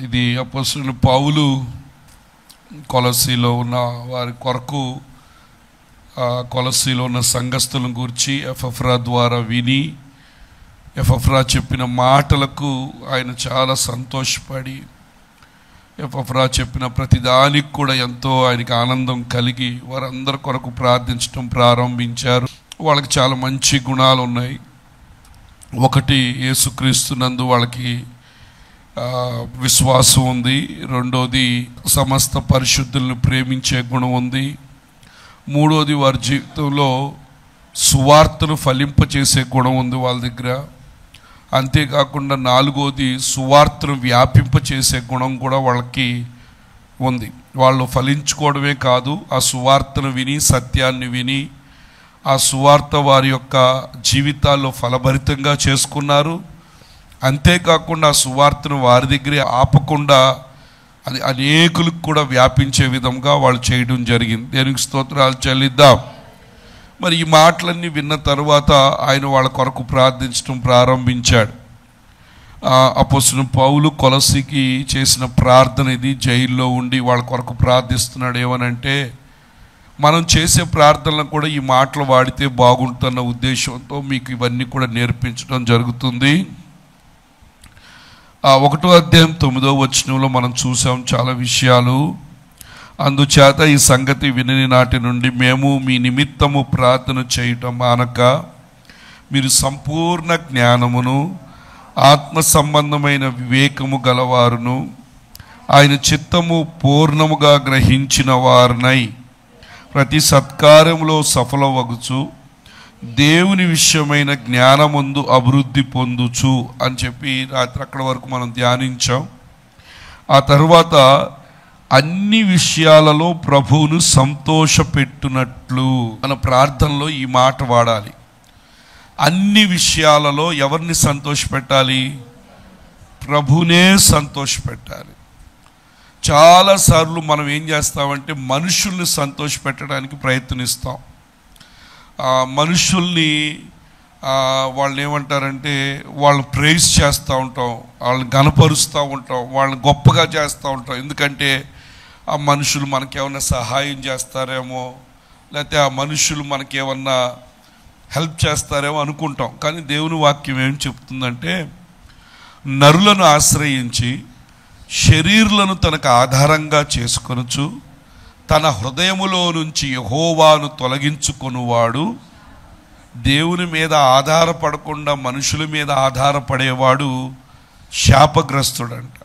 ఇది అపోస్తలుడు పౌలు కొలస్సీలో ఉన్న వారి కొరకు, కొలస్సీలో ఉన్న సంఘస్థులను గురించి ఎపఫ్రా ద్వారా విని, ఎపఫ్రా చెప్పిన మాటలకు ఆయన చాలా సంతోషపడి, ఎపఫ్రా చెప్పిన ప్రతిదానికి కూడా ఎంతో ఆయనకి ఆనందం కలిగి వారందరి కొరకు ప్రార్థించడం ప్రారంభించారు. వాళ్ళకి చాలా మంచి గుణాలు ఉన్నాయి. ఒకటి, యేసుక్రీస్తునందు వాళ్ళకి విశ్వాసం ఉంది. రెండోది, సమస్త పరిశుద్ధులను ప్రేమించే గుణం ఉంది. మూడోది, వారి జీవితంలో సువార్తను ఫలింపచేసే గుణం ఉంది వాళ్ళ దగ్గర. అంతేకాకుండా నాలుగోది, సువార్తను వ్యాపింపచేసే గుణం కూడా వాళ్ళకి ఉంది. వాళ్ళు ఫలించుకోవడమే కాదు, ఆ సువార్తను విని, సత్యాన్ని విని, ఆ సువార్త వారి యొక్క జీవితాల్లో ఫలభరితంగా చేసుకున్నారు. అంతేకాకుండా ఆ సువార్తను వారి దగ్గరే ఆపకుండా అది అనేకులకు కూడా వ్యాపించే విధంగా వాళ్ళు చేయడం జరిగింది. దేనికి స్తోత్రాలు చెల్లిద్దాం. మరి ఈ మాటలన్నీ విన్న తర్వాత ఆయన వాళ్ళ కొరకు ప్రార్థించడం ప్రారంభించాడు. అపోస్తలుడు పౌలు కొలస్సీకి చేసిన ప్రార్థన ఇది. జైల్లో ఉండి వాళ్ళ కొరకు ప్రార్థిస్తున్నాడు. ఏమనంటే, మనం చేసే ప్రార్థనలు కూడా ఈ మాటలు వాడితే బాగుంటున్న ఉద్దేశంతో మీకు ఇవన్నీ కూడా నేర్పించడం జరుగుతుంది. 1వ అధ్యాయం 9వ వచనంలో మనం చూసాం చాలా విషయాలు. అందుచేత ఈ సంగతి వినని నాటి నుండి మేము మీ నిమిత్తము ప్రార్థన చేయటం మానక, మీరు సంపూర్ణ జ్ఞానమును ఆత్మ సంబంధమైన వివేకము గలవారును ఆయన చిత్తము పూర్ణముగా గ్రహించిన వారునై ప్రతి సత్కార్యములో సఫలమగుచు దేవుని విషయమైన జ్ఞానమందు అభివృద్ధి పొందుచు అని చెప్పి రాత్రి అక్కడి వరకు మనం ధ్యానించాం. ఆ తర్వాత అన్ని విషయాలలో ప్రభువును సంతోషపెట్టునట్లు మన ప్రార్థనలో ఈ మాట వాడాలి. అన్ని విషయాలలో ఎవరిని సంతోషపెట్టాలి? ప్రభువునే సంతోషపెట్టాలి. చాలాసార్లు మనం ఏం చేస్తామంటే మనుషుల్ని సంతోషపెట్టడానికి ప్రయత్నిస్తాం. మనుషుల్ని వాళ్ళని ఏమంటారంటే వాళ్ళని ప్రైజ్ చేస్తూ ఉంటాం, వాళ్ళని గణపరుస్తూ ఉంటాం, వాళ్ళని గొప్పగా చేస్తూ ఉంటాం. ఎందుకంటే ఆ మనుషులు మనకేమన్నా సహాయం చేస్తారేమో, లేకపోతే ఆ మనుషులు మనకేమన్నా హెల్ప్ చేస్తారేమో అనుకుంటాం. కానీ దేవుని వాక్యం ఏం చెప్తుందంటే, నరులను ఆశ్రయించి శరీరులను తనకు ఆధారంగా చేసుకొనుచు తన హృదయములో నుంచి యెహోవాను తొలగించుకొనువాడు, దేవుని మీద ఆధారపడకుండా మనుషుల మీద ఆధారపడేవాడు శాపగ్రస్తుడంట.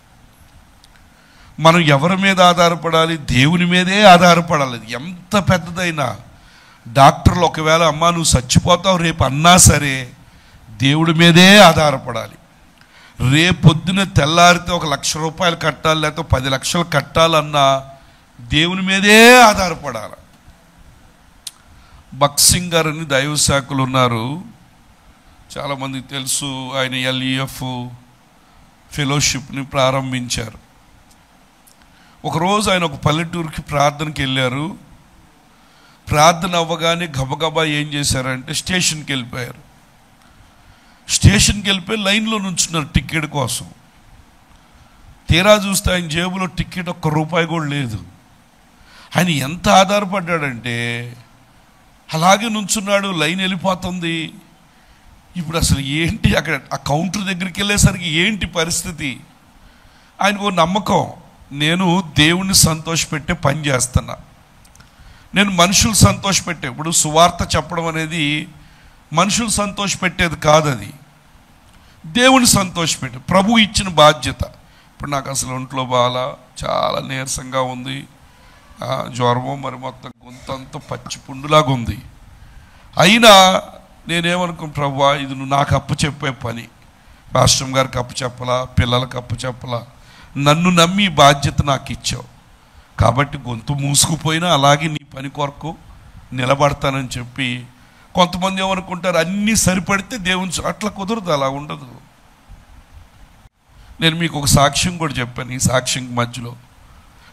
మనం ఎవరి మీద ఆధారపడాలి? దేవుని మీదే ఆధారపడాలి. ఎంత పెద్దదైనా, డాక్టర్లు ఒకవేళ అమ్మా నువ్వు చచ్చిపోతావు రేపు అన్నా సరే దేవుడి మీదే ఆధారపడాలి. రేపొద్దున తెల్లారితే 1,00,000 రూపాయలు కట్టాలి, లేకపోతే 10 లక్షలు కట్టాలన్నా దేవుని మీదే ఆధారపడాలి. బక్సింగ్ గారు అని దైవ శాఖలు ఉన్నారు, చాలామందికి తెలుసు. ఆయన LEF ఫెలోషిప్ని ప్రారంభించారు. ఒకరోజు ఆయన ఒక పల్లెటూరుకి ప్రార్థనకి వెళ్ళారు. ప్రార్థన అవ్వగానే గబగబా ఏం చేశారంటే స్టేషన్కి వెళ్ళిపోయారు. స్టేషన్కి వెళ్ళిపోయి లైన్లో నుంచున్నారు టికెట్ కోసం. తీరా చూస్తే ఆయన జేబులో టికెట్ ₹1 కూడా లేదు. ఆయన ఎంత ఆధారపడ్డాడంటే అలాగే నుంచున్నాడు, లైన్ వెళ్ళిపోతుంది. ఇప్పుడు అసలు ఏంటి అక్కడ ఆ కౌంటర్ దగ్గరికి వెళ్ళేసరికి ఏంటి పరిస్థితి? ఆయనకు నమ్మకం, నేను దేవుణ్ణి సంతోషపెట్టే పని చేస్తున్నా, నేను మనుషులు సంతోషపెట్టే. ఇప్పుడు సువార్త చెప్పడం అనేది మనుషులు సంతోషపెట్టేది కాదు, అది దేవుని సంతోషపెట్టే ప్రభు ఇచ్చిన బాధ్యత. ఇప్పుడు నాకు అసలు ఒంట్లో బాగా చాలా నీరసంగా ఉంది, జ్వరమో మరి మొత్తం గొంతంతా పచ్చి పుండులాగా ఉంది. అయినా నేనేమనుకున్నాను, ప్రభువా ఇది నువ్వు నాకు అప్పచెప్పే పని, రాష్ట్రం గారికి అప్పచెప్పలా, పిల్లలకు అప్పచెప్పలా, నన్ను నమ్మి ఈ బాధ్యత నాకు ఇచ్చావు కాబట్టి గొంతు మూసుకుపోయినా అలాగే నీ పని కొరకు నిలబడతానని చెప్పి. కొంతమంది ఏమనుకుంటారు అన్నీ సరిపడితే దేవుని, అట్లా కుదరదు, అలా ఉండదు. నేను మీకు ఒక సాక్ష్యం కూడా చెప్పాను. ఈ సాక్ష్యం మధ్యలో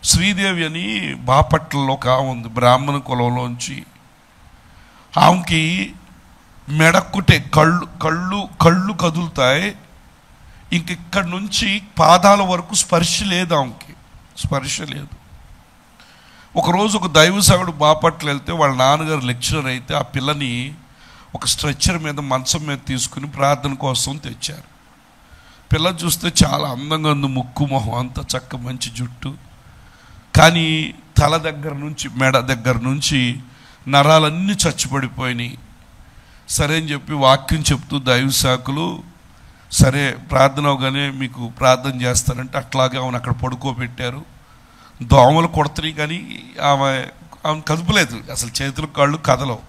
శ్రీదేవి అని బాపట్లలో ఒక ఆమె ఉంది, బ్రాహ్మణ కులంలోంచి. ఆమెకి మెడక్కుటే కళ్ళు కదులుతాయి, ఇక్కడి నుంచి పాదాల వరకు స్పర్శ లేదు, ఆమెకి స్పర్శ లేదు. ఒకరోజు ఒక దైవ సేవకుడు బాపట్ల వెళ్తే వాళ్ళ నాన్నగారు లెక్చరర్ అయితే ఆ పిల్లని ఒక స్ట్రెచ్చర్ మీద మంచం మీద తీసుకుని ప్రార్థన కోసం తెచ్చారు. పిల్ల చూస్తే చాలా అందంగా ఉంది, ముక్కు మొహం అంతా చక్క మంచి జుట్టు, కానీ తల దగ్గర నుంచి మెడ దగ్గర నుంచి నరాలన్నీ చచ్చిపడిపోయినాయి. సరే అని చెప్పి వాక్యం చెప్తూ దైవ సేవకులు సరే ప్రార్థన అవగానే మీకు ప్రార్థన చేస్తారంటే అట్లాగే ఆమెను అక్కడ పడుకోబెట్టారు. దోమలు కొడుతున్నాయి కానీ ఆమె కదుపులేదు, అసలు చేతులు కాళ్ళు కదలవు,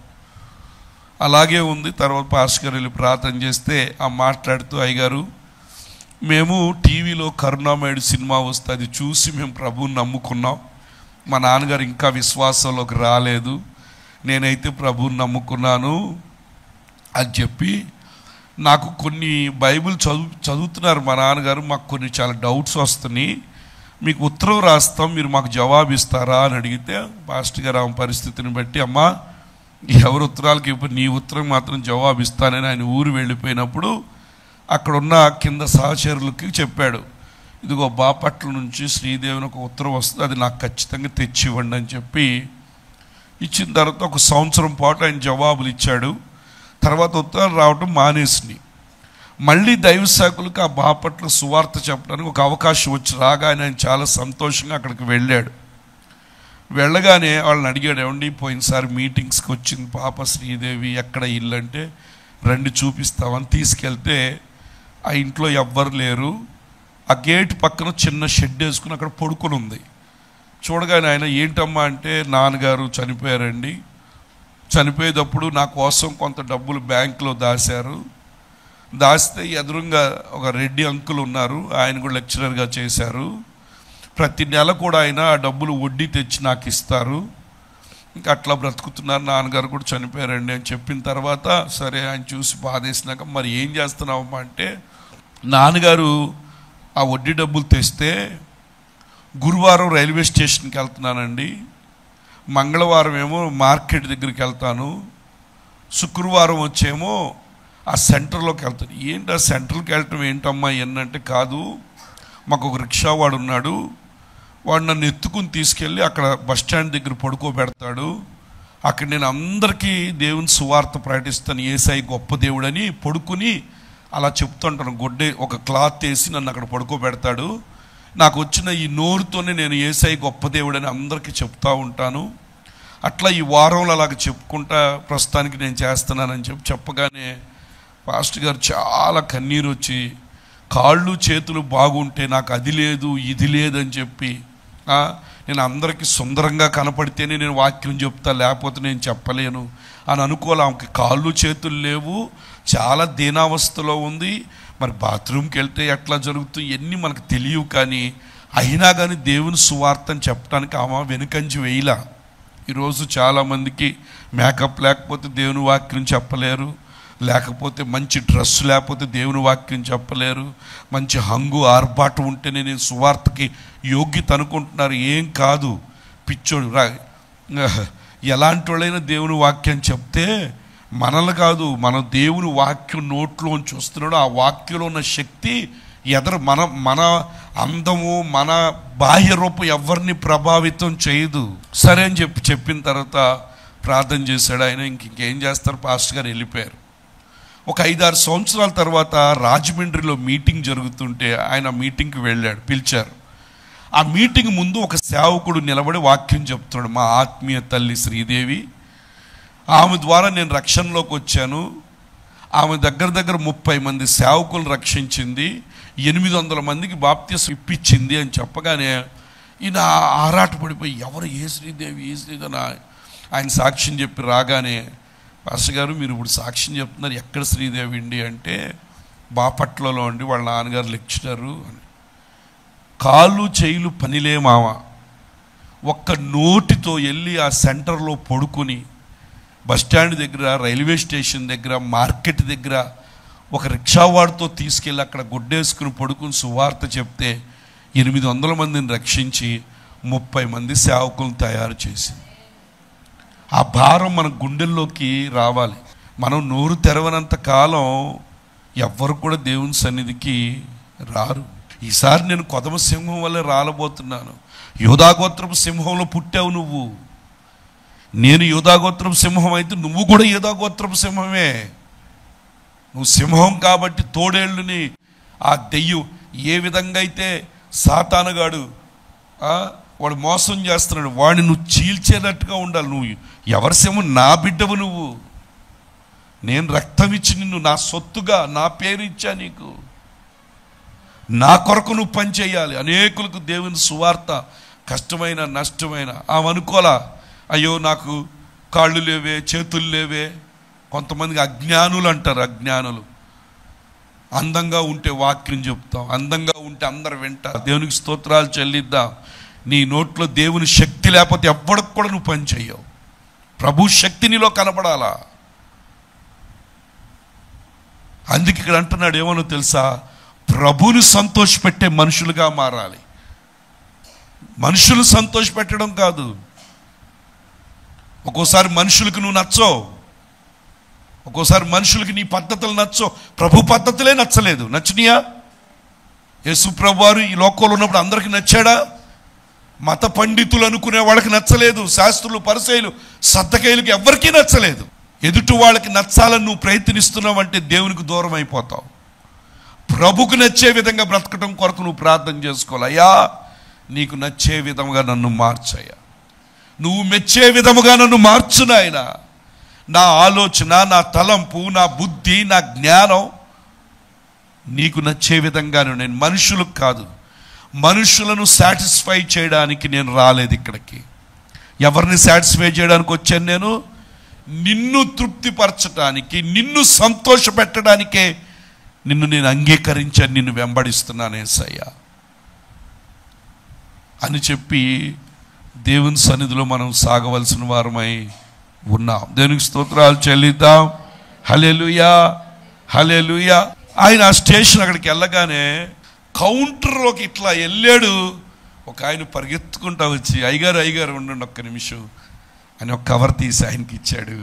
అలాగే ఉంది. తర్వాత పాస్టర్ గారు వెళ్ళి ప్రార్థన చేస్తే ఆ మాట్లాడుతూ, అయ్యగారు మేము టీవీలో కరుణామయుడు సినిమా వస్తే అది చూసి మేము ప్రభువుని నమ్ముకున్నాం, మా నాన్నగారు ఇంకా విశ్వాసంలోకి రాలేదు, నేనైతే ప్రభువుని నమ్ముకున్నాను అని చెప్పి, నాకు కొన్ని బైబిల్ చదువుతున్నారు మా నాన్నగారు, మాకు కొన్ని చాలా డౌట్స్ వస్తున్నాయి, మీకు ఉత్తరం రాస్తాం, మీరు మాకు జవాబు ఇస్తారా అని అడిగితే పాస్టర్ గారు ఆమె పరిస్థితిని బట్టి, అమ్మా ఎవరు ఉత్తరాలకి ఇప్పుడు నీ ఉత్తరం మాత్రం జవాబు ఇస్తానని ఆయన ఊరు వెళ్ళిపోయినప్పుడు అక్కడున్న కింద సహచరులకి చెప్పాడు, ఇదిగో బాపట్ల నుంచి శ్రీదేవిని ఒక ఉత్తరం వస్తుంది, అది నాకు ఖచ్చితంగా తెచ్చి ఇవ్వండి అని చెప్పి ఇచ్చిన తర్వాత 1 సంవత్సరం పాటు ఆయన జవాబులు ఇచ్చాడు. తర్వాత ఉత్తరాలు రావటం మానేసినాయి. మళ్ళీ దైవ సేవకులకు ఆ బాపట్ల సువార్త చెప్పడానికి ఒక అవకాశం వచ్చి రాగానే ఆయన చాలా సంతోషంగా అక్కడికి వెళ్ళాడు. వెళ్ళగానే వాళ్ళని అడిగాడు, ఏమండి పోయినసారి మీటింగ్స్కి వచ్చింది పాప శ్రీదేవి, ఎక్కడ ఇల్లు అంటే రండి చూపిస్తామని తీసుకెళ్తే ఆ ఇంట్లో ఎవ్వరు లేరు, ఆ గేట్ పక్కన చిన్న షెడ్ వేసుకుని అక్కడ పడుకొని ఉంది. చూడగానే ఆయన ఏంటమ్మా అంటే, నాన్నగారు చనిపోయారండి, చనిపోయేటప్పుడు నా కోసం కొంత డబ్బులు బ్యాంకులో దాస్తే ఎదురుగా ఒక రెడ్డి అంకుల్ ఉన్నారు, ఆయన కూడా లెక్చరర్గా చేశారు, ప్రతి నెల కూడా ఆయన ఆ డబ్బులు వడ్డీ తెచ్చి నాకు ఇస్తారు, ఇంకా అట్లా బ్రతుకుతున్నారు, నాన్నగారు కూడా చనిపోయారండి అని చెప్పిన తర్వాత సరే ఆయన చూసి బాధేసినాక, మరి ఏం చేస్తున్నావమ్మా అంటే, నాన్నగారు ఆ వడ్డీ డబ్బులు తెస్తే గురువారం రైల్వే స్టేషన్కి వెళ్తున్నానండి, మంగళవారం ఏమో మార్కెట్ దగ్గరికి వెళ్తాను, శుక్రవారం వచ్చేమో ఆ సెంటర్లోకి వెళ్తాను. ఏంటి ఆ సెంటర్కి వెళ్ళటం ఏంటమ్మా ఎన్నంటే, కాదు మాకు ఒక రిక్షా వాడు ఉన్నాడు, వాడు నన్ను ఎత్తుకుని తీసుకెళ్ళి అక్కడ బస్టాండ్ దగ్గర పడుకోబెడతాడు, అక్కడ నేను అందరికీ దేవుని సువార్త ప్రకటిస్తాను, యేసయ్య గొప్ప దేవుడని పడుకుని అలా చెప్తుంటాను, ఒక క్లాత్ వేసి నన్ను అక్కడ పడుకోబెడతాడు, నాకు వచ్చిన ఈ నోరుతోనే నేను యేసయ్య గొప్ప దేవుడని అందరికీ చెప్తూ ఉంటాను, అట్లా ఈ వారంలో అలాగ చెప్పుకుంటా ప్రస్తుతానికి నేను చేస్తున్నానని చెప్పగానే పాస్టర్ గారు చాలా కన్నీరు వచ్చి, కాళ్ళు చేతులు బాగుంటే నాకు అది లేదు ఇది లేదని చెప్పి, నేను అందరికీ సుందరంగా కనపడితేనే నేను వాక్యం చెప్తా, లేకపోతే నేను చెప్పలేను అని అనుకోలే. ఆమెకి కాళ్ళు చేతులు లేవు, చాలా దీనావస్థలో ఉంది, మరి బాత్రూమ్కి వెళ్తే ఎట్లా జరుగుతుంది ఇవన్నీ మనకు తెలియవు, కానీ అయినా కానీ దేవుని సువార్తని చెప్పడానికి ఆమె వెనుకంచి వేయలా. ఈరోజు చాలామందికి మేకప్ లేకపోతే దేవుని వాక్యం చెప్పలేరు, లేకపోతే మంచి డ్రెస్ లేకపోతే దేవుని వాక్యం చెప్పలేరు, మంచి హంగు ఆర్భాటం ఉంటేనే నేను సువార్తకి యోగ్యత అనుకుంటున్నారు. ఏం కాదు, పిచ్చోడు ఎలాంటి వాళ్ళైనా దేవుని వాక్యం చెప్తే మనల్ని కాదు, మన దేవుని వాక్యం నోట్లోంచి వస్తున్నాడు, ఆ వాక్యంలో ఉన్న శక్తి మన అందము మన బాహ్య రూపం ఎవరిని ప్రభావితం చేయదు. సరే అని చెప్పిన తర్వాత ప్రార్థన చేశాడు ఆయన. ఇంకేం చేస్తారు, పాస్టర్ గారు వెళ్ళిపోయారు. ఒక 5-6 సంవత్సరాల తర్వాత రాజమండ్రిలో మీటింగ్ జరుగుతుంటే ఆయన మీటింగ్కి వెళ్ళాడు, పిలిచారు. ఆ మీటింగ్ ముందు ఒక సేవకుడు నిలబడి వాక్యం చెప్తున్నాడు, మా ఆత్మీయ తల్లి శ్రీదేవి, ఆమె ద్వారా నేను రక్షణలోకి వచ్చాను, ఆమె దగ్గర 30 మంది సేవకులు రక్షించింది, 800 మందికి బాప్తిసం ఇప్పించింది అని చెప్పగానే ఈయన ఆరాటపడిపోయి, ఎవరు ఏ శ్రీదేవి అని ఆయన సాక్ష్యం చెప్పి రాగానే, పాస్టర్ గారు మీరు ఇప్పుడు సాక్ష్యం చెప్తున్నారు, ఎక్కడ శ్రీదేవి అండి అంటే, బాపట్లలో అండి, వాళ్ళ నాన్నగారు లెక్చరరు అని. కాళ్ళు చేయిలు పనిలే మామ, ఒక్క నోటితో వెళ్ళి ఆ సెంటర్లో పడుకొని బస్టాండ్ దగ్గర, రైల్వే స్టేషన్ దగ్గర, మార్కెట్ దగ్గర ఒక రిక్షావాడితో తీసుకెళ్ళి అక్కడ గుడ్డేసుకుని పడుకుని సువార్త చెప్తే 800 మందిని రక్షించి 30 మంది సేవకులను తయారు చేసింది. ఆ భారం మన గుండెల్లోకి రావాలి. మనం నోరు తెరవనంత కాలం ఎవ్వరు కూడా దేవుని సన్నిధికి రారు. ఈసారి నేను కొదమ సింహం వల్లే రాలబోతున్నాను. యూదాగోత్రపు సింహంలో పుట్టావు నువ్వు. నేను యూదాగోత్రపు సింహం అయితే నువ్వు కూడా యూదాగోత్రపు సింహమే. నువ్వు సింహం కాబట్టి తోడేళ్ళని ఆ దెయ్యం ఏ విధంగా అయితే సాతానుగాడు వాడు మోసం చేస్తున్నాడు, వాడిని నువ్వు చీల్చేటట్టుగా ఉండాలి. నువ్వు ఎవరి సింహం? నా బిడ్డవు నువ్వు. నేను రక్తం ఇచ్చి నిన్ను నా సొత్తుగా నా పేరు ఇచ్చా నీకు. నా కొరకు నువ్వు పని చేయాలి. అనేకులకు దేవుని సువార్త కష్టమైన నష్టమైన అనుకోలా. అయ్యో నాకు కాళ్ళు లేవే, చేతులు లేవే. కొంతమందికి అజ్ఞానులు అంటారు. అజ్ఞానులు అందంగా ఉంటే వాక్యం చెప్తాం, అందంగా ఉంటే అందరు వింటారు. దేవునికి స్తోత్రాలు చెల్లిద్దాం. నీ నోట్లో దేవుని శక్తి లేకపోతే ఎవ్వడికి కూడా నువ్వు పని చెయ్యవు. ప్రభు శక్తి నీలో కనపడాలా. అందుకే ఇక్కడ అంటున్నాడు ఏమనో తెలుసా? ప్రభుని సంతోషపెట్టే మనుషులుగా మారాలి. మనుషులు సంతోషపెట్టడం కాదు. ఒక్కోసారి మనుషులకు నువ్వు నచ్చవు, ఒక్కోసారి మనుషులకి నీ పద్ధతులు నచ్చవు. ప్రభు పద్ధతులే నచ్చలేదు. నచ్చినాయా? యేసు ప్రభు వారు ఈ లోకంలో ఉన్నప్పుడు అందరికి నచ్చాడా? మత పండితులు అనుకునే వాళ్ళకి నచ్చలేదు. శాస్త్రులు, పరిసయ్యులు, సద్దకయ్యులకి ఎవ్వరికీ నచ్చలేదు. ఎదుటి వాళ్ళకి నచ్చాలని నువ్వు ప్రయత్నిస్తున్నావు అంటే దేవునికి దూరం అయిపోతావు. ప్రభుకు నచ్చే విధంగా బ్రతకటం కొరకు నువ్వు ప్రార్థన చేసుకోవాలి. అయ్యా నీకు నచ్చే విధముగా నన్ను మార్చయ్యా, నువ్వు మెచ్చే విధముగా నన్ను మార్చు నాయనా. నా ఆలోచన, నా తలంపు, నా బుద్ధి, నా జ్ఞానం నీకు నచ్చే విధంగాను. నేను మనుషులకు కాదు, మనుషులను సాటిస్ఫై చేయడానికి నేను రాలేదు ఇక్కడికి. ఎవరిని సాటిస్ఫై చేయడానికి వచ్చాను? నేను నిన్ను తృప్తిపరచడానికి, నిన్ను సంతోష పెట్టడానికే నిన్ను నేను అంగీకరించాను, నిన్ను వెంబడిస్తున్నాను యేసయ్యా అని చెప్పి దేవుని సన్నిధిలో మనం సాగవలసిన వారమై ఉన్నాం. దేవునికి స్తోత్రాలు చెల్లిద్దాం. హల్లెలూయా, హల్లెలూయా. ఆయన ఆ స్టేషన్ అక్కడికి వెళ్ళగానే కౌంటర్లోకి ఇట్లా వెళ్ళాడు. ఒక ఆయన పరిగెత్తుకుంటా వచ్చి అయ్యగారు ఉండండి ఒక్క నిమిషం అని ఒక కవర్ తీసి ఆయనకి ఇచ్చాడు.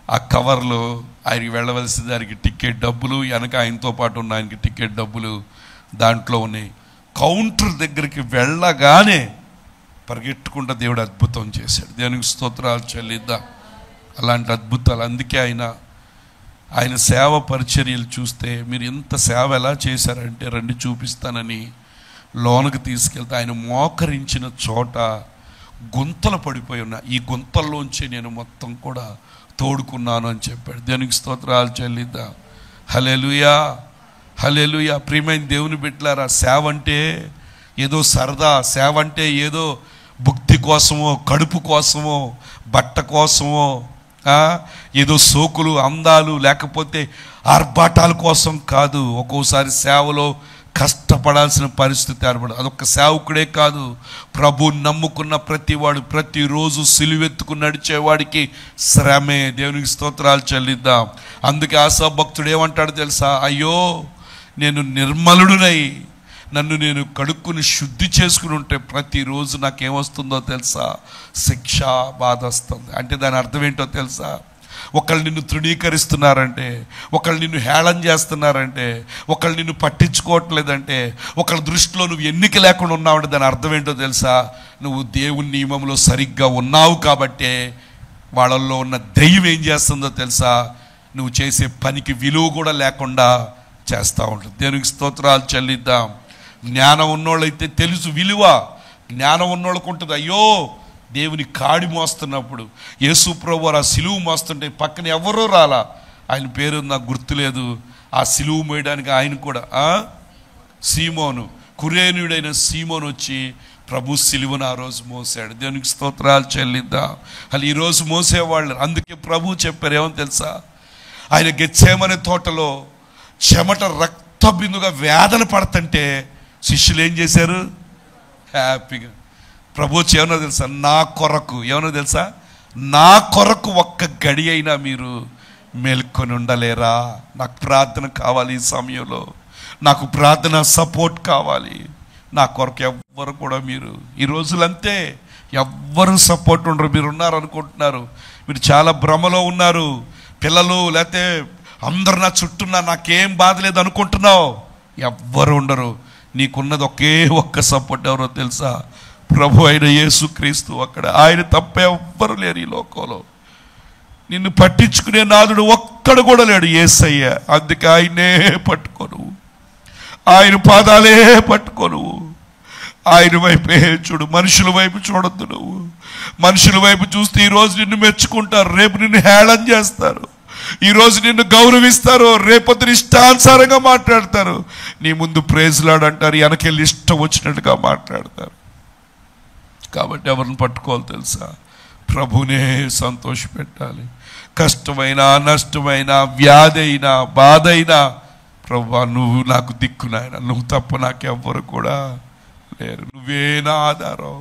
ఆ కవర్లో ఆయనకి వెళ్ళవలసిన దానికి టికెట్ డబ్బులు, వెనక ఆయనతో పాటు ఉన్న ఆయనకి టికెట్ డబ్బులు దాంట్లో ఉన్నాయి. కౌంటర్ దగ్గరికి వెళ్ళగానే పరిగెట్టుకుంటా దేవుడు అద్భుతం చేశాడు. దేవునికి స్తోత్రాలు చెల్లిద్దాం. అలాంటి అద్భుతాలు. అందుకే ఆయన సేవ పరిచర్యలు చూస్తే మీరు ఎంత సేవ ఎలా చేశారంటే రండి చూపిస్తానని లోనకు తీసుకెళ్తే ఆయన మోకరించిన చోట గుంతలు పడిపోయి ఉన్నా, ఈ గుంతల్లోంచి నేను మొత్తం కూడా తోడుకున్నాను అని చెప్పాడు. దేవునికి స్తోత్రాలు చెల్లిద్దాం. హల్లెలూయా, హల్లెలూయా. ప్రియమైన దేవుని బిడ్డలారా, సేవ అంటే ఏదో సరదా, సేవ అంటే ఏదో భుక్తి కోసమో, కడుపు కోసమో, బట్ట కోసమో, ఏదో సోకులు, అందాలు, లేకపోతే ఆర్భాటాల కోసం కాదు. ఒక్కోసారి సేవలో కష్టపడాల్సిన పరిస్థితి ఏర్పడదు. అదొక సేవకుడే కాదు, ప్రభు నమ్ముకున్న ప్రతివాడు ప్రతిరోజు సిలువెత్తుకుని నడిచేవాడికి శ్రమే. దేవునికి స్తోత్రాలు చెల్లిద్దాం. అందుకే ఆశా భక్తుడు ఏమంటాడు తెలుసా? అయ్యో నేను నిర్మలుడునై నన్ను నేను కడుక్కుని శుద్ధి చేసుకుని ఉంటే ప్రతిరోజు నాకేమొస్తుందో తెలుసా? శిక్ష, బాధ వస్తుంది. అంటే దాని అర్థం ఏంటో తెలుసా? ఒకళ్ళు నిన్ను తృణీకరిస్తున్నారంటే, ఒకళ్ళు నిన్ను హేళన చేస్తున్నారంటే, ఒకళ్ళు నిన్ను పట్టించుకోవట్లేదంటే, ఒకళ్ళ దృష్టిలో నువ్వు ఎన్నిక లేకుండా ఉన్నావంటే దాని అర్థం ఏంటో తెలుసా? నువ్వు దేవుని నియమంలో సరిగ్గా ఉన్నావు కాబట్టే వాళ్ళల్లో ఉన్న దెయ్యం ఏం చేస్తుందో తెలుసా? నువ్వు చేసే పనికి విలువ కూడా లేకుండా చేస్తూ ఉంటుంది. దేవునికి స్తోత్రాలు చెల్లిద్దాం. జ్ఞానం ఉన్నోళ్ళైతే తెలుసు విలువ. జ్ఞానం ఉన్నోళ్ళకు ఉంటుంది. అయ్యో దేవుని కాడి మోస్తున్నప్పుడు, యేసు ప్రభువు ఆ సిలువు మోస్తుంటే పక్కన ఎవరో రాలా, ఆయన పేరు నాకు గుర్తులేదు. ఆ సిలువు మోయడానికి ఆయన కూడా సీమోను, కురేనుడైన సీమోను వచ్చి ప్రభు సిలువను ఆ రోజు మోసాడు. దేవునికి స్తోత్రాలు చెల్లిద్దాం. అలా ఈరోజు మోసేవాళ్ళు. అందుకే ప్రభు చెప్పారు ఏమని తెలుసా? ఆయన గెత్సేమనే తోటలో చెమట రక్త బిందుగా వేదన పడుతుంటే శిష్యులు ఏం చేశారు? హ్యాపీగా. ప్రభు ఏమన్నా తెలుసా? నా కొరకు ఏమన్నా తెలుసా? నా కొరకు ఒక్క గడి అయినా మీరు మేల్కొని ఉండలేరా? నాకు ప్రార్థన కావాలి, ఈ సమయంలో నాకు ప్రార్థన సపోర్ట్ కావాలి. నా కొరకు ఎవ్వరు కూడా మీరు ఈ రోజులంతే ఎవ్వరు సపోర్ట్ ఉండరు. మీరు ఉన్నారనుకుంటున్నారు, మీరు చాలా భ్రమలో ఉన్నారు. పిల్లలు లేకపోతే అందరు నా చుట్టూన్నా నాకేం బాధ లేదు అనుకుంటున్నావు. ఎవ్వరు ఉండరు. నీకున్నది ఒకే ఒక్క సపోర్ట్ ఎవరో తెలుసా? ప్రభు అయిన యేసుక్రీస్తు. అక్కడ ఆయన తప్ప ఎవ్వరు లేరు ఈ లోకంలో. నిన్ను పట్టించుకునే నాదుడు ఒక్కడు కూడా లేడు, యేసయ్య. అందుకే ఆయనే పట్టుకోను, ఆయన పాదాలే పట్టుకోను, ఆయన వైపే చూడు. మనుషుల వైపు చూడొద్దు. నువ్వు మనుషుల వైపు చూస్తే ఈరోజు నిన్ను మెచ్చుకుంటారు, రేపు నిన్ను హేళన చేస్తారు. ఈరోజు నిన్ను గౌరవిస్తారు, రేపొద్దున ఇష్టానుసారంగా మాట్లాడతారు. నీ ముందు ప్రేజ్లాడు అంటారు, వెనకెళ్ళి ఇష్టం వచ్చినట్టుగా మాట్లాడతారు. కాబట్టి ఎవరిని పట్టుకోవాలి తెలుసా? ప్రభునే సంతోష పెట్టాలి. కష్టమైనా, నష్టమైనా, వ్యాధి అయినా, బాధ అయినా, ప్రభువా నువ్వు నాకు దిక్కు నాయన, నువ్వు తప్ప నాకెవ్వరు కూడా లేరు. నువ్వే నా ఆధారం,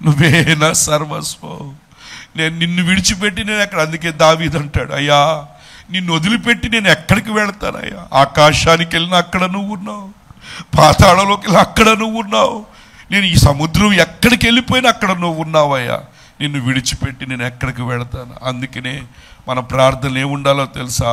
నువ్వే నా సర్వస్వం. నేను నిన్ను విడిచిపెట్టి నేను ఎక్కడ, అందుకే దావీదు అంటాడు, అయ్యా నిన్ను వదిలిపెట్టి నేను ఎక్కడికి వెళతానయ్యా? ఆకాశానికి వెళ్ళినా అక్కడ నువ్వు ఉన్నావు, పాతాళంలోకి వెళ్ళినా అక్కడ నువ్వు ఉన్నావు, నేను ఈ సముద్రం ఎక్కడికి వెళ్ళిపోయినా అక్కడ నువ్వు ఉన్నావయ్యా. నిన్ను విడిచిపెట్టి నేను ఎక్కడికి వెళతాను? అందుకనే మన ప్రార్థనలు ఏముండాలో తెలుసా?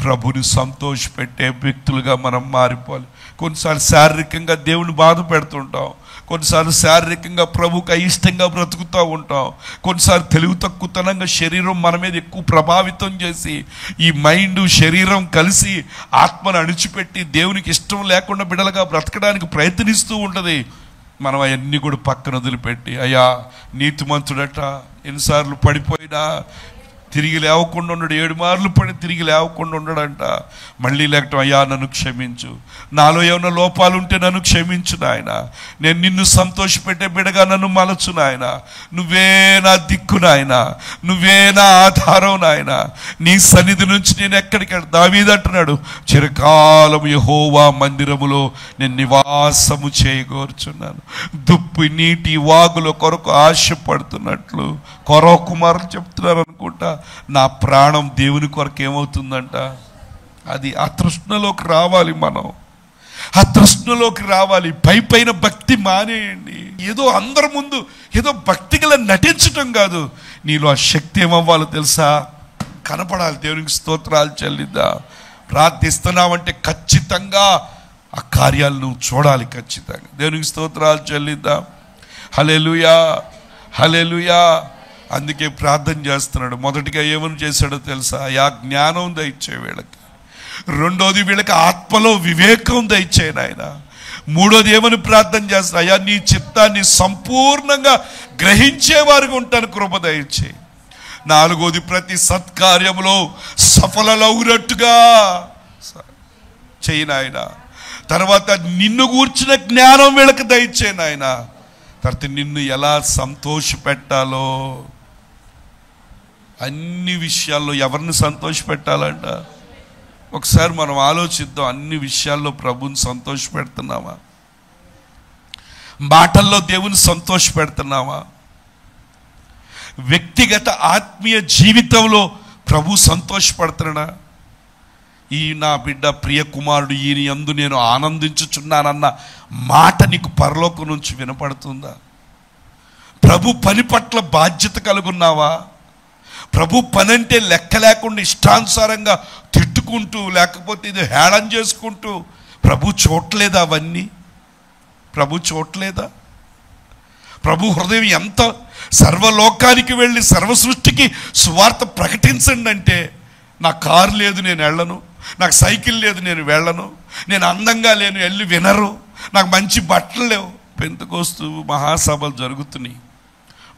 ప్రభుని సంతోషపెట్టే వ్యక్తులుగా మనం మారిపోవాలి. కొన్నిసార్లు శారీరకంగా దేవుని బాధ పెడుతుంటాం, కొన్నిసార్లు శారీరకంగా ప్రభుకు అయిష్టంగా బ్రతుకుతూ ఉంటాం, కొన్నిసార్లు తెలివి తక్కువతనంగా శరీరం మన మీద ఎక్కువ ప్రభావితం చేసి ఈ మైండ్ శరీరం కలిసి ఆత్మను అణిచిపెట్టి దేవునికి ఇష్టం లేకుండా బిడలుగా బ్రతకడానికి ప్రయత్నిస్తూ ఉంటుంది. మనం అవన్నీ కూడా పక్కన వదిలిపెట్టి, అయ్యా నీతిమంతుడట ఎన్నిసార్లు పడిపోయినా తిరిగి లేవకుండా ఉన్నాడు, 7 మార్లు పడి తిరిగి లేవకుండా ఉన్నాడంట. మళ్ళీ లేకటం, అయ్యా నన్ను క్షమించు, నాలో ఏమైనా లోపాలు ఉంటే నన్ను క్షమించు నాయన, నేను నిన్ను సంతోషపెట్టే బిడగా నన్ను మలచు నాయన, నువ్వే నా దిక్కు నాయన, నువ్వే నా ఆధారం నాయన, నీ సన్నిధి నుంచి నేను ఎక్కడికి. దావీదు అంటున్నాడు, చిరకాలం యెహోవా మందిరములో నేను నివాసము చేయగోరుచున్నాను. దుప్పి నీటి వాగుల కొరకు ఆశపడుతున్నట్లు కొరవ కుమారులు చెప్తున్నారు అనుకుంటా, నా ప్రాణం దేవుని కొరకు ఏమవుతుందంట? అది ఆ తృష్ణలోకి రావాలి. మనం ఆ తృష్ణలోకి రావాలి. పైన భక్తి మానేయండి. ఏదో అందరి ముందు ఏదో భక్తి గల నటించటం కాదు, నీలో ఆ శక్తి ఏమవ్వాలో తెలుసా? కనపడాలి. దేవునికి స్తోత్రాలు చెల్లిద్దా. ప్రార్థిస్తున్నామంటే ఖచ్చితంగా ఆ కార్యాలు నువ్వు చూడాలి. ఖచ్చితంగా దేవునికి స్తోత్రాలు చెల్లిద్దా. హల్లెలూయా, హల్లెలూయా. అందుకే ప్రార్థన చేస్తున్నాడు. మొదటిగా ఏమని చేశాడో తెలుసా? యా జ్ఞానం దయచే వీళ్ళకి, రెండోది వీళ్ళకి ఆత్మలో వివేకం దయచే నాయన, మూడోది ఏమని ప్రార్థన చేస్తా? అయ్యా నీ చిత్తాన్ని సంపూర్ణంగా గ్రహించేవారుగా ఉంటాను కృప దయచే. నాలుగోది ప్రతి సత్కార్యంలో సఫలమవునట్టుగా చేయి నాయన. తర్వాత నిన్ను గూర్చిన జ్ఞానం వీళ్ళకి దయచే నాయన. తర్వాత నిన్ను ఎలా సంతోష పెట్టాలో అన్ని విషయాల్లో. ఎవరిని సంతోష పెట్టాలంట? ఒకసారి మనం ఆలోచిద్దాం. అన్ని విషయాల్లో ప్రభుని సంతోష పెడుతున్నామా? మాటల్లో దేవుని సంతోష పెడుతున్నామా? వ్యక్తిగత ఆత్మీయ జీవితంలో ప్రభు సంతోషపడుతున్నా? ఈ నా బిడ్డ ప్రియ కుమారుడు ఈయన యందు నేను ఆనందించుచున్నానన్న మాట నీకు పరలోకం నుంచి వినపడుతుందా? ప్రభు పని పట్ల బాధ్యత కలుగున్నావా? ప్రభు పని అంటే లెక్క లేకుండా ఇష్టానుసారంగా తిట్టుకుంటూ, లేకపోతే ఇది హేళన చేసుకుంటూ ప్రభు చూడలేదా? అవన్నీ ప్రభు చూడలేదా? ప్రభు హృదయం ఎంత సర్వలోకానికి వెళ్ళి సర్వ సృష్టికి సువార్త ప్రకటించండి అంటే, నాకు కారు లేదు నేను వెళ్ళను, నాకు సైకిల్ లేదు నేను వెళ్ళను, నేను అందంగా లేను వెళ్ళి వినరు, నాకు మంచి బట్టలు లేవు. పెంతెకోస్తు మహాసభలు జరుగుతున్నాయి.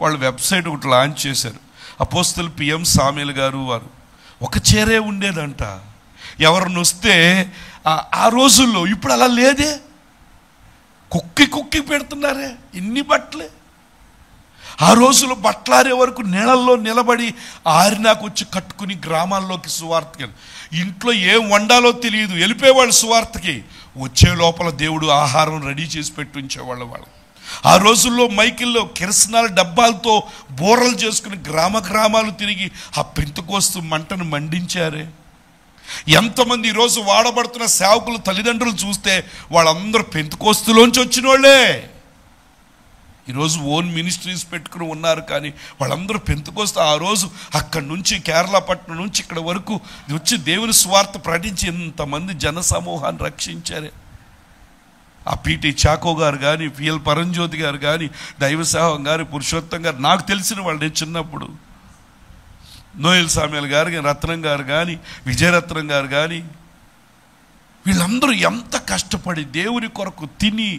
వాళ్ళు వెబ్సైట్ ఒకటి లాంచ్ చేశారు. అపోస్తలు పిఎం సామ్యూల్ గారు వారు ఒక చీరే ఉండేదంట. ఎవరిని వస్తే ఆ రోజుల్లో, ఇప్పుడు అలా లేదే, కుక్కి పెడుతున్నారే ఇన్ని బట్టలే. ఆ రోజులో బట్టలారే వరకు నీళ్ళల్లో నిలబడి ఆరినాకు వచ్చి కట్టుకుని గ్రామాల్లోకి సువార్తకి, ఇంట్లో ఏం వండాలో తెలియదు, వెళ్ళిపోయేవాళ్ళు సువార్తకి. వచ్చే లోపల దేవుడు ఆహారం రెడీ చేసి పెట్టి ఉంచేవాళ్ళు. వాళ్ళు ఆ రోజుల్లో మైకిల్లో కిరసనాల డబ్బాలతో బోరలు చేసుకుని గ్రామాలు తిరిగి ఆ పెంతెకోస్తు మంటను మండించారే. ఎంతమంది ఈరోజు వాడబడుతున్న సేవకులు తల్లిదండ్రులు చూస్తే వాళ్ళందరూ పెంతెకోస్తులోంచి వచ్చిన వాళ్ళే. ఈరోజు ఓన్ మినిస్ట్రీస్ పెట్టుకుని ఉన్నారు, కానీ వాళ్ళందరూ పెంతెకోస్తు. ఆ రోజు అక్కడి నుంచి కేరళపట్నం నుంచి ఇక్కడ వరకు వచ్చి దేవుని స్వార్థ ప్రకటించి ఎంతమంది జన సమూహాన్ని రక్షించారే. ఆ పిటి చాకో గారు కానీ, పిఎల్ పరంజ్యోతి గారు కానీ, దైవసేవం గారు, పురుషోత్తం గారు, నాకు తెలిసిన వాళ్ళు నేను చిన్నప్పుడు, నోయల్ సామ్యాల్ గారు కానీ, రత్నం గారు కానీ, విజయరత్నం గారు కానీ, వీళ్ళందరూ ఎంత కష్టపడి దేవుని కొరకు తిని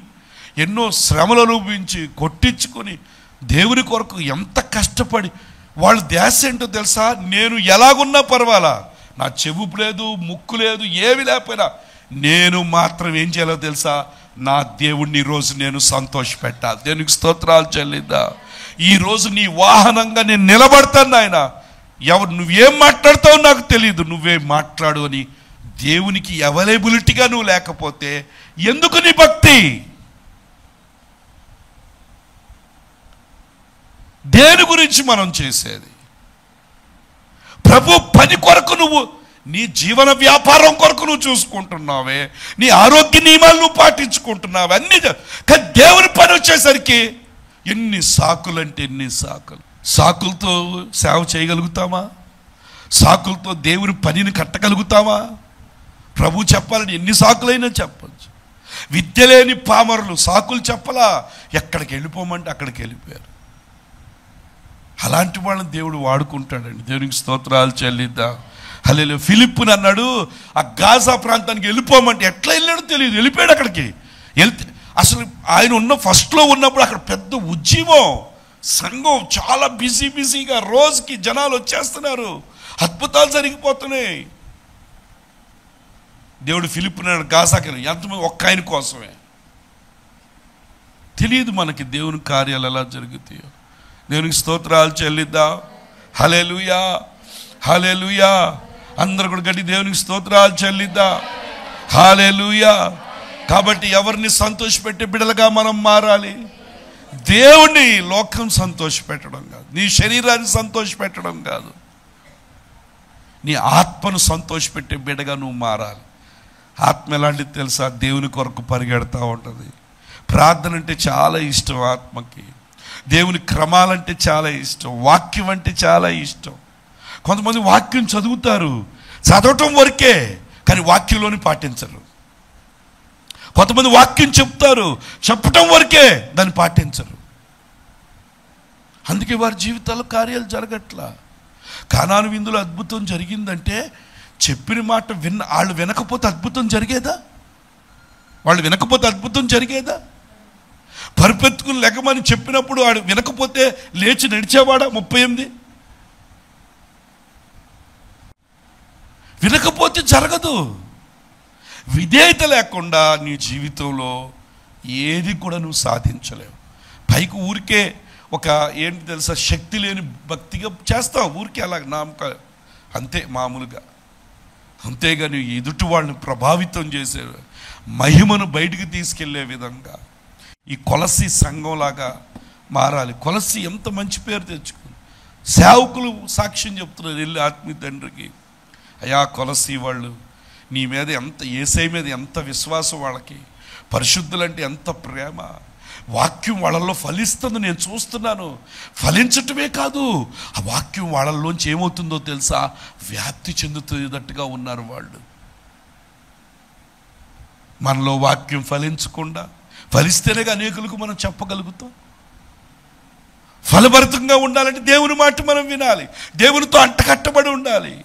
ఎన్నో శ్రమలు అనుభవించి కొట్టించుకొని దేవుని కొరకు ఎంత కష్టపడి వాళ్ళ ధ్యాస ఏంటో తెలుసా? నేను ఎలాగున్నా పర్వాలా, నా చెవు లేదు, ముక్కు లేదు, ఏమి లేకపోయినా నేను మాత్రం ఏం చేయాలో తెలుసా? నా దేవుణ్ణి ఈరోజు నేను సంతోషపెట్టాలి. దేవునికి స్తోత్రాలు చెల్లిద్దా. ఈరోజు నీ వాహనంగా నేను నిలబడతాను నాయన. నువ్వేం మాట్లాడతావు నాకు తెలియదు, నువ్వేం మాట్లాడు అని దేవునికి అవైలబిలిటీగా నువ్వు లేకపోతే ఎందుకు నీ భక్తి? దేని గురించి మనం చేసేది? ప్రభు పని కొరకు నువ్వు నీ జీవన వ్యాపారం కొరకు నువ్వు చూసుకుంటున్నావే, నీ ఆరోగ్య నియమాలు నువ్వు పాటించుకుంటున్నావే అన్నీ. కానీ దేవుని పని వచ్చేసరికి ఎన్ని సాకులు అంటే ఎన్ని సాకులు. సాకులతో సేవ చేయగలుగుతామా? సాకులతో దేవుని పనిని కట్టగలుగుతామా? ప్రభు చెప్పాలని ఎన్ని సాకులైనా చెప్పచ్చు. విద్య లేని పామరులు సాకులు చెప్పలా, ఎక్కడికి వెళ్ళిపోమంటే అక్కడికి వెళ్ళిపోయారు. అలాంటి వాళ్ళని దేవుడు వాడుకుంటాడండి. దేవునికి స్తోత్రాలు చెల్లిద్దాం. హల్లెలూయా. ఫిలిప్పుని అన్నాడు ఆ గాజా ప్రాంతానికి వెళ్ళిపోమంటే ఎట్లా వెళ్ళాడో తెలియదు, వెళ్ళిపోయాడు అక్కడికి. వెళ్తే అసలు ఆయన ఉన్న ఫస్ట్లో ఉన్నప్పుడు అక్కడ పెద్ద ఉద్యమం, సంఘం చాలా బిజీగా, రోజుకి జనాలు వచ్చేస్తున్నారు, అద్భుతాలు జరిగిపోతున్నాయి. దేవుడు ఫిలిప్పుని గాజాకి ఎంతమంది? ఒక్క ఆయన కోసమే. తెలియదు మనకి దేవుని కార్యాలు ఎలా జరుగుతాయో. దేవునికి స్తోత్రాలు చెల్లిద్దాం. హల్లెలూయా, హల్లెలూయా. అందరూ కూడా గట్టి దేవునికి స్తోత్రాలు చెల్లిద్దాం. హల్లెలూయా. కాబట్టి ఎవరిని సంతోషపెట్టే బిడ్డలుగా మనం మారాలి. దేవుణ్ణి లోకం సంతోషపెట్టడం కాదు, నీ శరీరాన్ని సంతోషపెట్టడం కాదు, నీ ఆత్మను సంతోషపెట్టే బిడ్డగా నువ్వు మారాలి. ఆత్మ ఎలాంటిది తెలుసా? దేవుని కొరకు పరిగెడతా ఉంటుంది. ప్రార్థన అంటే చాలా ఇష్టం ఆత్మకి. దేవుని క్రమాలంటే చాలా ఇష్టం, వాక్యం అంటే చాలా ఇష్టం. కొంతమంది వాక్యం చదువుతారు, చదవటం వరకే, కానీ వాక్యంలోని పాటించరు. కొంతమంది వాక్యం చెప్తారు, చెప్పటం వరకే, దాన్ని పాటించరు. అందుకే వారి జీవితాల్లో కార్యాలు జరగట్లా. కానాను విందులో అద్భుతం జరిగిందంటే చెప్పిన మాట వాళ్ళు వినకపోతే అద్భుతం జరిగేదా? వాళ్ళు వినకపోతే అద్భుతం జరిగేదా? పరిపెత్తుకుని లెగమని చెప్పినప్పుడు వాడు వినకపోతే లేచి నడిచేవాడా? 38 వినకపోతే జరగదు. విధేయత లేకుండా నీ జీవితంలో ఏది కూడా నువ్వు సాధించలేవు. పైకి ఊరికే ఒక ఏంటి తెలుసా, శక్తి లేని భక్తిగా చేస్తావు, ఊరికే అలా నామక అంతే, మామూలుగా. అంతేగాని ఎదుటి వాళ్ళని ప్రభావితం చేసే, మహిమను బయటికి తీసుకెళ్లే విధంగా ఈ కొలసి సంఘంలాగా మారాలి. కొలసి ఎంత మంచి పేరు తెచ్చుకుంది. సేవకులు సాక్ష్యం చెప్తున్నారు వెళ్ళి ఆత్మీయ తండ్రికి, అయ్యా కొలసి వాళ్ళు నీ మీద ఎంత, యేసయ్య మీద ఎంత విశ్వాసం వాళ్ళకి, పరిశుద్ధులంటే ఎంత ప్రేమ, వాక్యం వాళ్ళల్లో ఫలిస్తుంది, నేను చూస్తున్నాను. ఫలించటమే కాదు, ఆ వాక్యం వాళ్ళల్లోంచి ఏమవుతుందో తెలుసా? వ్యాప్తి చెందుతున్నట్టుగా ఉన్నారు వాళ్ళు. మనలో వాక్యం ఫలించకుండా, ఫలిస్తేనేగా అనేకులకు మనం చెప్పగలుగుతాం. ఫలభరితంగా ఉండాలంటే దేవుని మాట మనం వినాలి, దేవునితో అంటకట్టబడి ఉండాలి.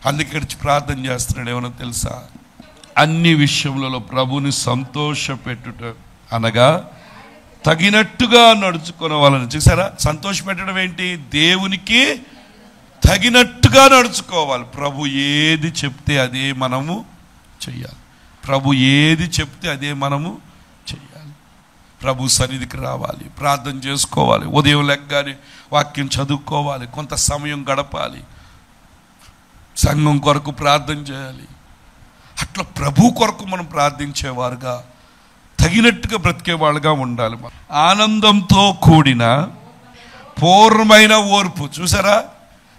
అందుకే ప్రార్థన చేస్తున్నాడు, ఏమన్నా తెలుసా? అన్ని విషయములలో ప్రభుని సంతోషపెట్టుట అనగా తగినట్టుగా నడుచుకునే వాళ్ళని. చూసారా, సంతోషపెట్టడం ఏంటి? దేవునికి తగినట్టుగా నడుచుకోవాలి. ప్రభు ఏది చెప్తే అదే మనము చెయ్యాలి. ప్రభు ఏది చెప్తే అదే మనము చెయ్యాలి. ప్రభు సన్నిధికి రావాలి, ప్రార్థన చేసుకోవాలి, ఉదయం లెగ్గానే వాక్యం చదువుకోవాలి, కొంత సమయం గడపాలి, సంఘం కొరకు ప్రార్థన చేయాలి. అట్లా ప్రభు కొరకు మనం ప్రార్థించేవారుగా, తగినట్టుగా బ్రతికేవాళ్ళుగా ఉండాలి. ఆనందంతో కూడిన పూర్ణమైన ఓర్పు. చూసారా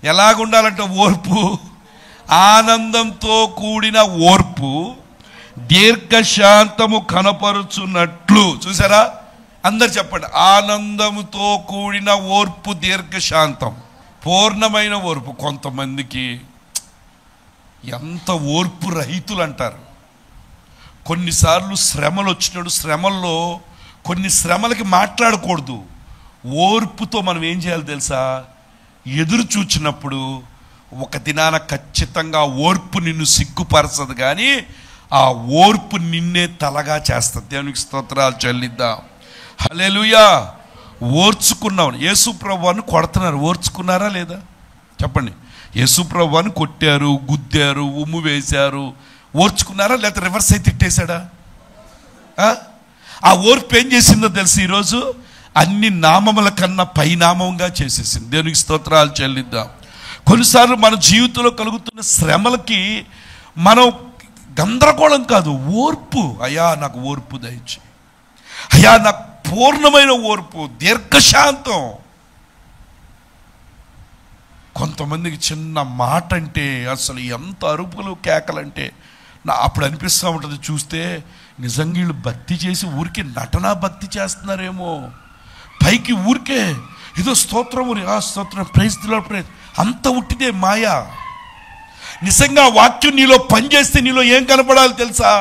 ఎలాగుండాలంటే ఓర్పు, ఆనందంతో కూడిన ఓర్పు, దీర్ఘశాంతము కనపరుచున్నట్లు. చూసారా, అందరు చెప్పండి, ఆనందముతో కూడిన ఓర్పు, దీర్ఘశాంతం, పూర్ణమైన ఓర్పు. కొంతమందికి ఎంత ఓర్పు రహితులు అంటారు, కొన్నిసార్లు శ్రమలు వచ్చినప్పుడు శ్రమల్లో కొన్ని శ్రమలకి మాట్లాడకూడదు. ఓర్పుతో మనం ఏం చేయాలి తెలుసా? ఎదురు చూచినప్పుడు ఒక దినాన ఖచ్చితంగా ఓర్పు నిన్ను సిగ్గుపరచదు, కానీ ఆ ఓర్పు నిన్నే తలగా చేస్తుంది. దేవునికి స్తోత్రాలు చెల్లిద్దాం. హల్లెలూయా. ఓర్చుకున్నాం. యేసు ప్రభువుని కొడుతున్నారు, ఓర్చుకున్నారా లేదా చెప్పండి? యేసు ప్రభువుని కొట్టారు, గుద్దారు, ఉమ్ము వేశారు, ఓర్చుకున్నారా? లేకపోతే రివర్స్ అయితే తిట్టేశాడా? ఆ ఓర్పు ఏం చేసిందో తెలుసు? ఈరోజు అన్ని నామముల కన్నా పైనామంగా చేసేసింది. దేవునికి స్తోత్రాలు చెల్లిద్దాం. కొన్నిసార్లు మన జీవితంలో కలుగుతున్న శ్రమలకి మనం గందరగోళం కాదు, ఓర్పు. అయ్యా నాకు ఓర్పు దయచేయి, అయ్యా నాకు పూర్ణమైన ఓర్పు, దీర్ఘశాంతం. కొంతమందికి చిన్న మాట అంటే అసలు ఎంత అరుపులు కేకలంటే అప్పుడు అనిపిస్తూ ఉంటుంది చూస్తే, నిజంగా వీళ్ళు భక్తి చేసి ఊరికి నటనా భక్తి చేస్తున్నారేమో, పైకి ఊరికే ఏదో స్తోత్రం, స్తోత్రం, ప్రైజ్ ది లార్డ్, ప్రైజ్, అంత ఉట్టిదే మాయా. నిజంగా వాక్యం నీలో పనిచేస్తే నీలో ఏం కనపడాలి తెలుసా?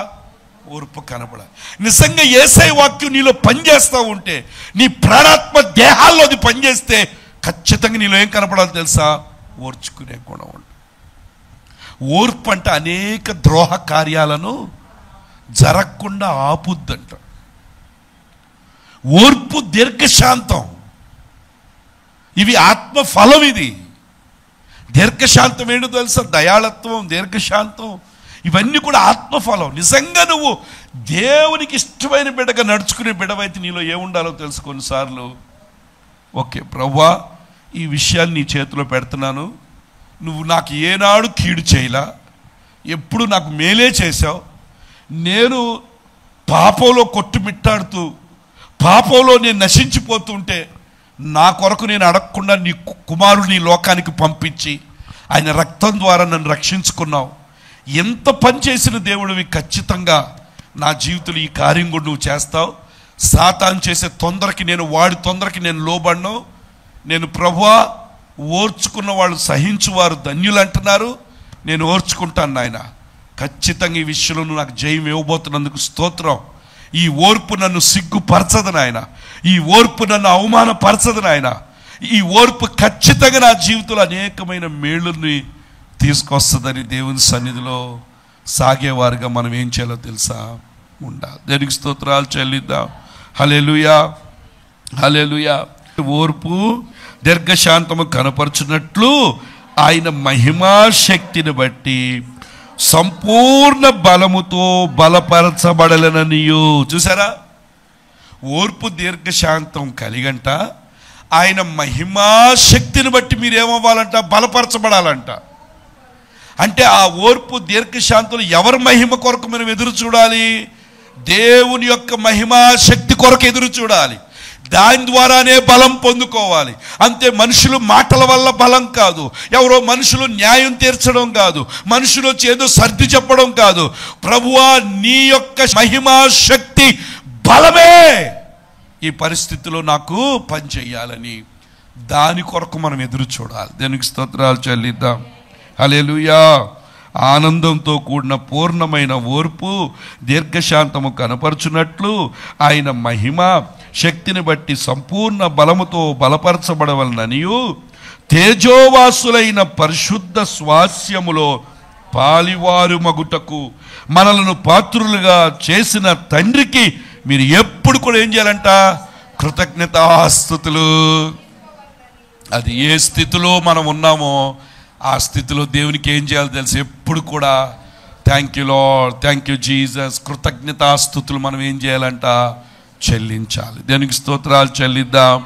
ఓర్పు కనపడాలి. నిజంగా యేసయ్య వాక్యం నీలో పనిచేస్తూ ఉంటే, నీ ప్రాణాత్మ దేహాల్లో అది పనిచేస్తే ఖచ్చితంగా నీలో ఏం కనపడాలి తెలుసా? ఓర్చుకునే గుణం ఉంటుంది. ఓర్పు అంటే అనేక ద్రోహ కార్యాలను జరగకుండా ఆపుద్దంట. ఓర్పు, దీర్ఘశాంతం, ఇవి ఆత్మ ఫలం. ఇది దీర్ఘశాంతం ఏంటో తెలుసా? దయాళత్వం, దీర్ఘశాంతం, ఇవన్నీ కూడా ఆత్మఫలం. నిజంగా నువ్వు దేవునికి ఇష్టమైన బిడ్డగా నడుచుకునే బిడ్డవైతే నీలో ఏముండాలో తెలుసు. కొన్నిసార్లు ఓకే ప్రభువా, ఈ విషయాన్ని నీ చేతిలో పెడుతున్నాను, నువ్వు నాకు ఏనాడు కీడు చేయలా, ఎప్పుడు నాకు మేలే చేశావు. నేను పాపంలో కొట్టుమిట్టాడుతూ పాపంలో నేను నశించిపోతుంటే నా కొరకు నేను అడగకుండా నీ కుమారుడు నీ లోకానికి పంపించి ఆయన రక్తం ద్వారా నన్ను రక్షించుకున్నావు. ఎంత పని చేసిన దేవుడివి, ఖచ్చితంగా నా జీవితంలో ఈ కార్యం కూడా నువ్వు చేస్తావు. సాతాను చేసే తొందరకి వాడి తొందరకి నేను లోబడను. నేను ప్రభువా, ఓర్చుకున్న వాళ్ళు సహించువారు ధన్యులు అంటున్నారు, నేను ఓర్చుకుంటాను నాయన. ఖచ్చితంగా ఈ విషయంలో నువ్వు నాకు జయం ఇవ్వబోతున్నందుకు స్తోత్రం. ఈ ఓర్పు నన్ను సిగ్గుపరచదు నాయన, ఈ ఓర్పు నన్ను అవమానపరచదు నాయన. ఈ ఓర్పు ఖచ్చితంగా నా జీవితంలో అనేకమైన మేలుని తీసుకొస్తుందని దేవుని సన్నిధిలో సాగేవారుగా మనం ఏం చేయాలో తెలుసా? ఉండాలి. దేనికి స్తోత్రాలు చెల్లిద్దాం. హల్లెలూయా, హల్లెలూయా. ఓర్పు దీర్ఘశాంతము కనపరచున్నట్లు ఆయన మహిమా శక్తిని బట్టి సంపూర్ణ బలముతో బలపరచబడలననియు. చూసారా? ఓర్పు దీర్ఘశాంతం కలిగంట ఆయన మహిమా శక్తిని బట్టి మీరేమవ్వాలంట? బలపరచబడాలంట. అంటే ఆ ఓర్పు దీర్ఘశాంతులు ఎవరి మహిమ కొరకు మనం ఎదురు చూడాలి? దేవుని యొక్క మహిమా శక్తి కొరకు ఎదురు చూడాలి. దాని ద్వారానే బలం పొందుకోవాలి. అంతే. మనుషులు మాటల వల్ల బలం కాదు, ఎవరో మనుషులు న్యాయం తీర్చడం కాదు, మనుషులు వచ్చి ఏదో సర్ది చెప్పడం కాదు. ప్రభువా, నీ యొక్క మహిమా శక్తి బలమే ఈ పరిస్థితిలో నాకు పని చెయ్యాలని, దాని కొరకు మనం ఎదురు చూడాలి. దేనికి స్తోత్రాలు చెల్లిద్దాం. హల్లెలూయా. ఆనందంతో కూడిన పూర్ణమైన ఓర్పు దీర్ఘశాంతము కనపరచున్నట్లు ఆయన మహిమ శక్తిని బట్టి సంపూర్ణ బలముతో బలపరచబడవలననియు తేజోవాసులైన పరిశుద్ధ స్వాస్యములో పాలివారు మగుటకు మనలను పాత్రులుగా చేసిన తండ్రికి మీరు ఎప్పుడు కూడా ఏం చేయాలంట? కృతజ్ఞతాస్తుతులు. అది ఏ స్థితిలో మనం ఉన్నామో ఆ స్థితిలో దేవునికి ఏం చేయాలో తెలుసు? ఎప్పుడు కూడా thank you lord, thank you Jesus, కృతజ్ఞతాస్తుతులు మనం ఏం చేయాలంట? చెల్లించాలి. దేవునికి స్తోత్రాలు చెల్లిద్దాం.